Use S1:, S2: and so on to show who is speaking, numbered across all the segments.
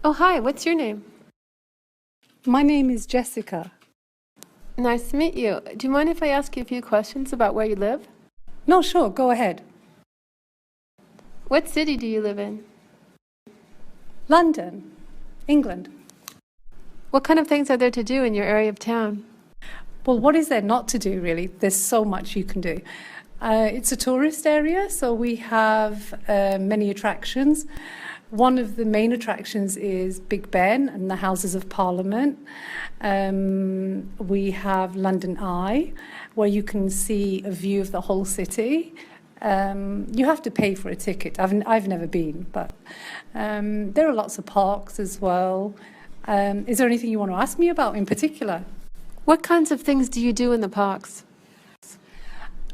S1: Oh, hi, what's your name?
S2: My name is Jessica.
S1: Nice to meet you. Do you mind if I ask you a few questions about where you live?
S2: No, sure, go ahead.
S1: What city do you live in?
S2: London, England.
S1: What kind of things are there to do in your area of town?
S2: Well, what is there not to do, really? There's so much you can do. It's a tourist area, so we have many attractions. One of the main attractions is Big Ben and the Houses of Parliament. We have London Eye, where you can see a view of the whole city. You have to pay for a ticket. I've never been, but there are lots of parks as well. Is there anything you want to ask me about in particular?
S1: What kinds of things do you do in the parks?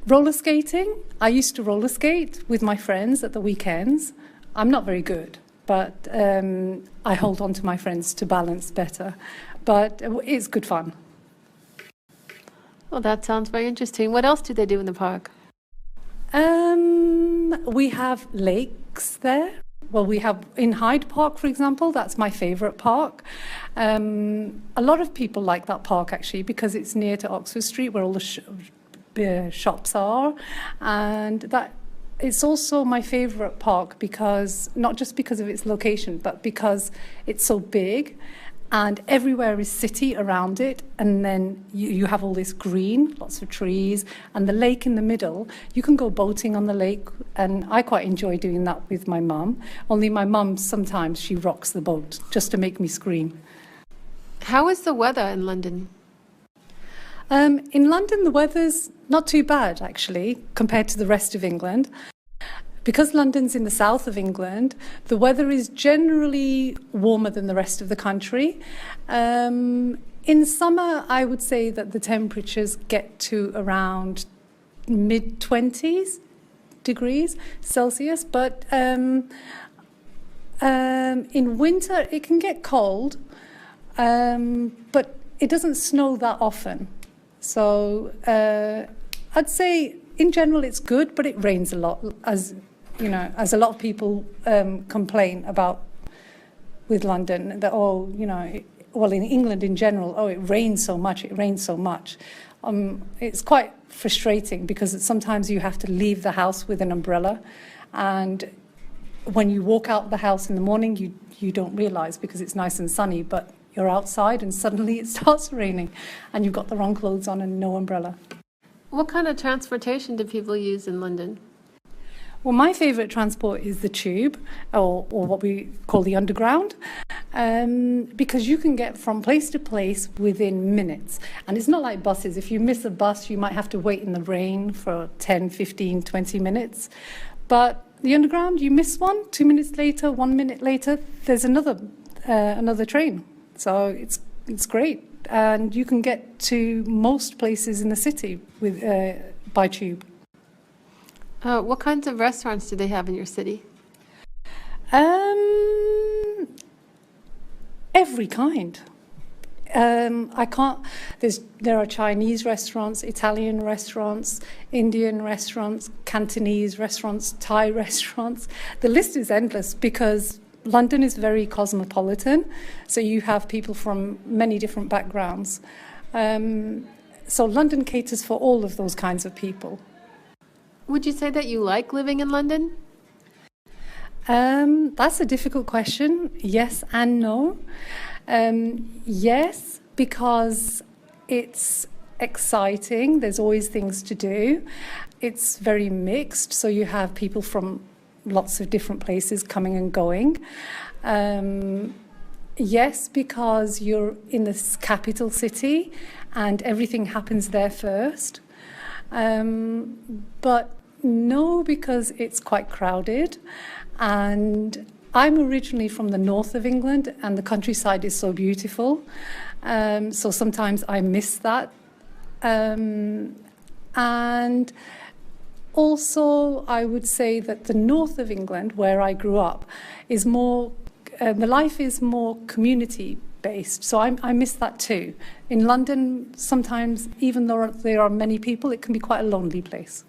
S2: Roller skating. I used to roller skate with my friends at the weekends. I'm not very good, but I hold on to my friends to balance better. But it's good fun.
S1: Well, that sounds very interesting. What else do they do in the park?
S2: We have lakes there. Well, we have in Hyde Park, for example, that's my favourite park. A lot of people like that park, actually, because it's near to Oxford Street, where all the shops are. And that it's also my favourite park because, not just because of its location, but because it's so big and everywhere is city around it, and then you have all this green, lots of trees, and the lake in the middle. You can go boating on the lake, and I quite enjoy doing that with my mum. Only my mum, sometimes she rocks the boat just to make me scream.
S1: How is the weather in London?
S2: In London, the weather's not too bad, actually, compared to the rest of England. Because London's in the south of England, the weather is generally warmer than the rest of the country. In summer, I would say that the temperatures get to around mid-20s degrees Celsius, but in winter it can get cold, but it doesn't snow that often. So I'd say in general it's good, but it rains a lot, as you know, as a lot of people complain about with London, that, oh, you know, well, in England in general, oh, it rains so much, it rains so much. It's quite frustrating because sometimes you have to leave the house with an umbrella, and when you walk out the house in the morning, you don't realise because it's nice and sunny, but you're outside and suddenly it starts raining and you've got the wrong clothes on and no umbrella.
S1: What kind of transportation do people use in London?
S2: Well, my favourite transport is the tube, or what we call the underground, because you can get from place to place within minutes. And it's not like buses. If you miss a bus, you might have to wait in the rain for 10, 15, 20 minutes. But the underground, you miss one, 2 minutes later, 1 minute later, there's another train. So it's great. And you can get to most places in the city with by tube.
S1: What kinds of restaurants do they have in your city?
S2: Every kind. There are Chinese restaurants, Italian restaurants, Indian restaurants, Cantonese restaurants, Thai restaurants. The list is endless because London is very cosmopolitan, so you have people from many different backgrounds. So London caters for all of those kinds of people.
S1: Would you say that you like living in London?
S2: That's a difficult question. Yes and no. Yes, because it's exciting. There's always things to do. It's very mixed, so you have people from lots of different places coming and going. Yes, because you're in this capital city and everything happens there first. But no, because it's quite crowded, and I'm originally from the north of England and the countryside is so beautiful, so sometimes I miss that. And also I would say that the north of England, where I grew up, is more, the life is more community based, so I miss that too. In London, sometimes, even though there are many people, it can be quite a lonely place.